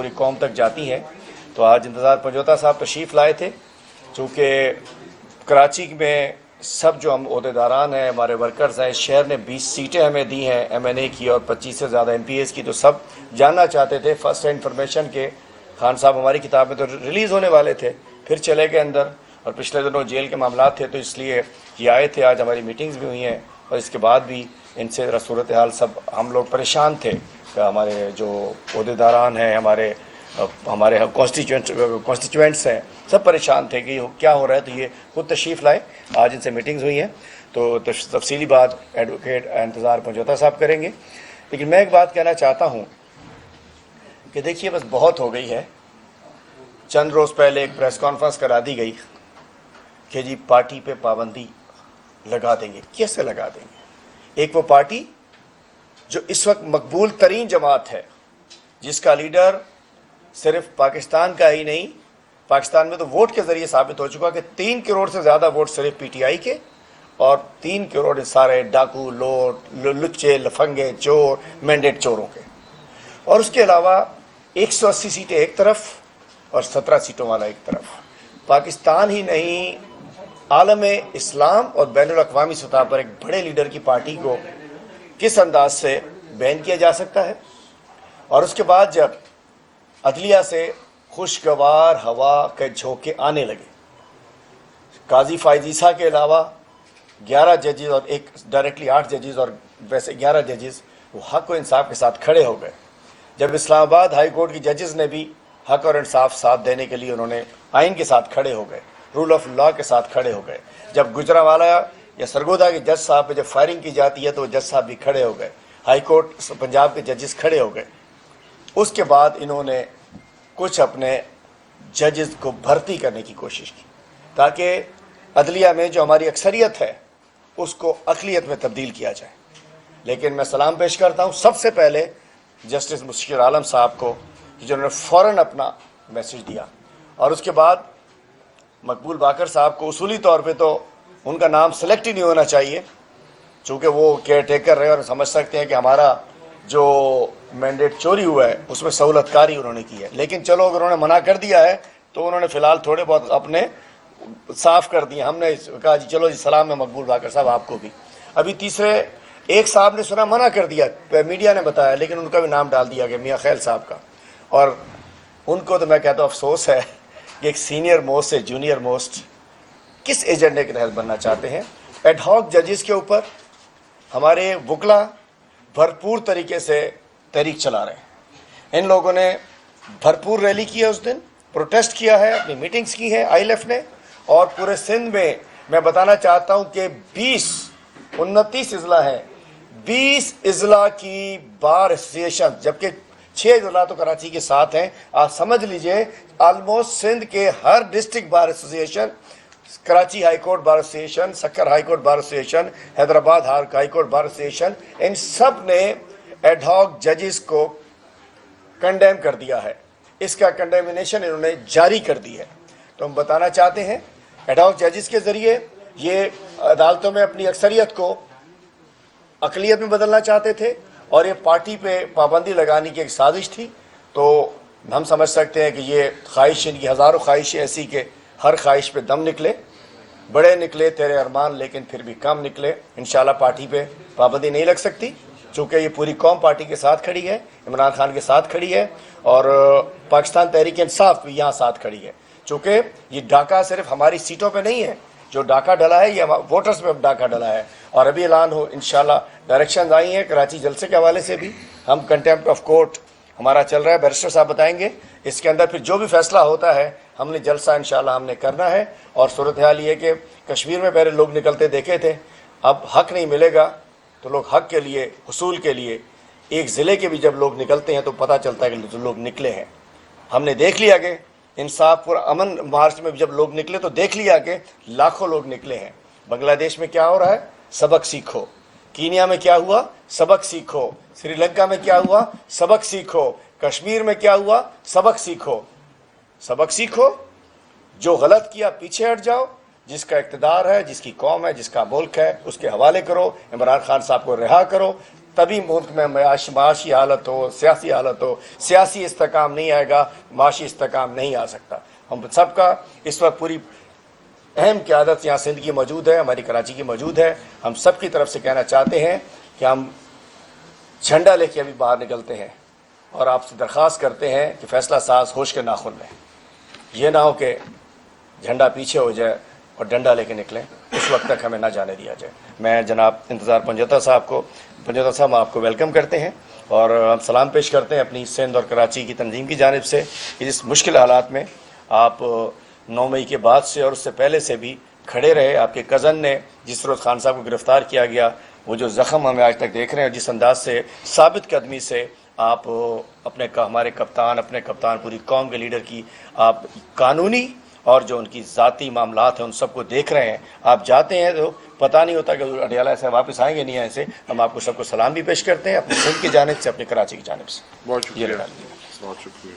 پوری قوم تک جاتی ہیں. تو آج انتظار پنجوتا صاحب تشریف لائے تھے. چونکہ کراچی میں سب جو ہم عہدیداران ہیں, ہمارے ورکرز ہیں, شہر نے 20 سیٹیں ہمیں دی ہیں ایم این اے کی اور 25 سے زیادہ ایم پی ایز کی, تو سب جاننا چاہتے تھے فرسٹ انفارمیشن کے خان صاحب ہماری کتاب میں تو ریلیز ہونے والے تھے, پھر چلے گئے اندر, اور پچھلے دنوں جیل کے معاملات تھے تو اس لیے یہ آئے تھے. آج ہماری میٹنگز بھی ہوئی ہیں اور اس کے بعد بھی ان سے صورتحال سب ہم لوگ پریشان تھے کہ ہمارے جو عہدیداران ہیں, ہمارے کانسٹیچوئنٹس ہیں, سب پریشان تھے کہ کیا ہو رہا ہے. تو یہ خود تشریف لائے, آج ان سے میٹنگز ہوئی ہیں تو تفصیلی بات ایڈوکیٹ انتظار پنجوتا صاحب کریں گے. لیکن میں ایک بات کہنا چاہتا ہوں کہ دیکھیے بس بہت ہو گئی ہے. چند روز پہلے ایک پریس کانفرنس کرا دی گئی کہ جی پارٹی پہ پابندی لگا دیں گے. کیسے لگا دیں گے؟ ایک وہ پارٹی جو اس وقت مقبول ترین جماعت ہے, جس کا لیڈر صرف پاکستان کا ہی نہیں, پاکستان میں تو ووٹ کے ذریعے ثابت ہو چکا کہ 3 کروڑ سے زیادہ ووٹ صرف پی ٹی آئی کے, اور 3 کروڑ سارے ڈاکو, لچے, لفنگے, چور, مینڈیٹ چوروں کے. اور اس کے علاوہ 180 سیٹیں ایک طرف اور 17 سیٹوں والا ایک طرف. پاکستان ہی نہیں, عالم اسلام اور بین الاقوامی سطح پر ایک بڑے لیڈر کی پارٹی کو کس انداز سے بین کیا جا سکتا ہے. اور اس کے بعد جب عدلیہ سے خوشگوار ہوا کے جھونکے آنے لگے, قاضی فائز عیسیٰ کے علاوہ 11 ججز اور ایک ڈائریکٹلی 8 ججز اور ویسے 11 ججز وہ حق و انصاف کے ساتھ کھڑے ہو گئے. جب اسلام آباد ہائی کورٹ کی ججز نے بھی حق اور انصاف ساتھ دینے کے لیے انہوں نے آئین کے ساتھ کھڑے ہو گئے, رول آف لا کے ساتھ کھڑے ہو گئے. جب گجرانوالہ یا سرگودا کے جج صاحب پہ جب فائرنگ کی جاتی ہے تو جج صاحب بھی کھڑے ہو گئے, ہائی کورٹ پنجاب کے ججز کھڑے ہو گئے. اس کے بعد انہوں نے کچھ اپنے ججز کو بھرتی کرنے کی کوشش کی تاکہ عدلیہ میں جو ہماری اکثریت ہے اس کو اقلیت میں تبدیل کیا جائے. لیکن میں سلام پیش کرتا ہوں سب سے پہلے جسٹس مشیر عالم صاحب کو, جنہوں نے فوراً اپنا میسج دیا, اور اس کے بعد مقبول باقر صاحب کو. اصولی طور پہ تو ان کا نام سلیکٹ ہی نہیں ہونا چاہیے چونکہ وہ کیئر ٹیکر رہے اور سمجھ سکتے ہیں کہ ہمارا جو مینڈیٹ چوری ہوا ہے اس میں سہولت کاری انہوں نے کی ہے. لیکن چلو اگر انہوں نے منع کر دیا ہے تو انہوں نے فی الحال تھوڑے بہت اپنے صاف کر دیے. ہم نے کہا جی چلو جی سلام ہے مقبول باقر صاحب آپ کو بھی. ابھی تیسرے ایک صاحب نے سنا منع کر دیا, میڈیا نے بتایا, لیکن ان کا بھی نام ڈال دیا گیا, میاں خیل صاحب کا. اور ان کو تو میں کہتا ہوں افسوس ہے کہ ایک سینئر موسٹ سے جونیئر موسٹ کس ایجنڈے کے تحت بننا چاہتے ہیں. ایڈ ہاک ججز کے اوپر ہمارے وکلا بھرپور طریقے سے تحریک چلا رہے ہیں. ان لوگوں نے بھرپور ریلی کی ہے, اس دن پروٹیسٹ کیا ہے, اپنی میٹنگز کی ہیں آئی ایل ایف نے. اور پورے سندھ میں بتانا چاہتا ہوں کہ 29 اضلاع ہیں, 20 اضلاع کی بار ایسوسیشن, جبکہ 6 اضلاع تو کراچی کے ساتھ ہیں. آپ سمجھ لیجئے آلموسٹ سندھ کے ہر district bar association, Karachi high court bar association, Sukkur high court bar association, Hyderabad high court bar association, ان سب نے ایڈ ہاک ججز کو کنڈیم کر دیا ہے. اس کا کنڈیمنیشن انہوں نے جاری کر دی ہے. تو ہم بتانا چاہتے ہیں ایڈ ہاک ججز کے ذریعے یہ عدالتوں میں اپنی اکثریت کو اقلیت میں بدلنا چاہتے تھے, اور یہ پارٹی پہ پابندی لگانے کی ایک سازش تھی. تو ہم سمجھ سکتے ہیں کہ یہ خواہش, ان کی ہزاروں خواہشیں ایسی کہ ہر خواہش پہ دم نکلے. بڑے نکلے تیرے ارمان لیکن پھر بھی کم نکلے. انشاءاللہ پارٹی پہ پابندی نہیں لگ سکتی چونکہ یہ پوری قوم پارٹی کے ساتھ کھڑی ہے, عمران خان کے ساتھ کھڑی ہے, اور پاکستان تحریک انصاف بھی یہاں ساتھ کھڑی ہے. چونکہ یہ ڈاکہ صرف ہماری سیٹوں پہ نہیں ہے, جو ڈاکہ ڈلا ہے یہ ووٹرز پہ ڈاکہ ڈلا ہے. اور ابھی اعلان ہو انشاءاللہ ڈائریکشنز آئی ہیں کراچی جلسے کے حوالے سے بھی. ہم کنٹیمپٹ آف کورٹ ہمارا چل رہا ہے, بیرسٹر صاحب بتائیں گے. اس کے اندر پھر جو بھی فیصلہ ہوتا ہے ہم نے جلسہ انشاءاللہ ہم نے کرنا ہے. اور صورتحال یہ کہ کشمیر میں پہلے لوگ نکلتے دیکھے تھے, اب حق نہیں ملے گا تو لوگ حق کے لیے, حصول کے لیے, ایک ضلع کے بھی جب لوگ نکلتے ہیں تو پتہ چلتا ہے کہ لوگ نکلے ہیں. ہم نے دیکھ لیا کہ انصاف پر امن مارچ میں جب لوگ نکلے تو دیکھ لیا کہ لاکھوں لوگ نکلے ہیں. بنگلہ دیش میں کیا ہو رہا ہے, سبق سیکھو. کینیا میں کیا ہوا, سبق سیکھو. سری لنکا میں کیا ہوا, سبق سیکھو. کشمیر میں کیا ہوا, سبق سیکھو. سبق سیکھو, جو غلط کیا پیچھے ہٹ جاؤ, جس کا اقتدار ہے, جس کی قوم ہے, جس کا ملک ہے, اس کے حوالے کرو. عمران خان صاحب کو رہا کرو. تبھی ملک میں معاشی حالت ہو، سیاسی حالت ہو. سیاسی استحکام نہیں آئے گا، معاشی استحکام نہیں آ سکتا. ہم سب کا اس وقت پوری اہم قیادت یہاں سندھ کی موجود ہے، ہماری کراچی کی موجود ہے. ہم سب کی طرف سے کہنا چاہتے ہیں کہ ہم جھنڈا لے کے ابھی باہر نکلتے ہیں اور آپ سے درخواست کرتے ہیں کہ فیصلہ ساز ہوش کے ناخن میں. یہ نہ ہو کہ جھنڈا پیچھے ہو جائے اور ڈنڈا لے کے نکلیں، اس وقت تک ہمیں نہ جانے دیا جائے. میں جناب انتظار پنجوتا صاحب آپ کو ویلکم کرتے ہیں اور ہم سلام پیش کرتے ہیں اپنی سندھ اور کراچی کی تنظیم کی جانب سے کہ جس مشکل حالات میں آپ 9 مئی کے بعد سے اور اس سے پہلے سے بھی کھڑے رہے. آپ کے کزن نے جس روز خان صاحب کو گرفتار کیا گیا، وہ جو زخم ہمیں آج تک دیکھ رہے ہیں، جس انداز سے ثابت قدمی سے آپ ہمارے کپتان پوری قوم کے لیڈر کی آپ قانونی اور جو ان کی ذاتی معاملات ہیں ان سب کو دیکھ رہے ہیں. آپ جاتے ہیں تو پتہ نہیں ہوتا کہ اڈیالہ سے واپس آئیں گے نہیں آئیں سے. ہم آپ کو سب کو سلام بھی پیش کرتے ہیں اپنی سندھ کی جانب سے، اپنی کراچی کی جانب سے. بہت یہ شکریہ، لگا لیجیے. بہت شکریہ.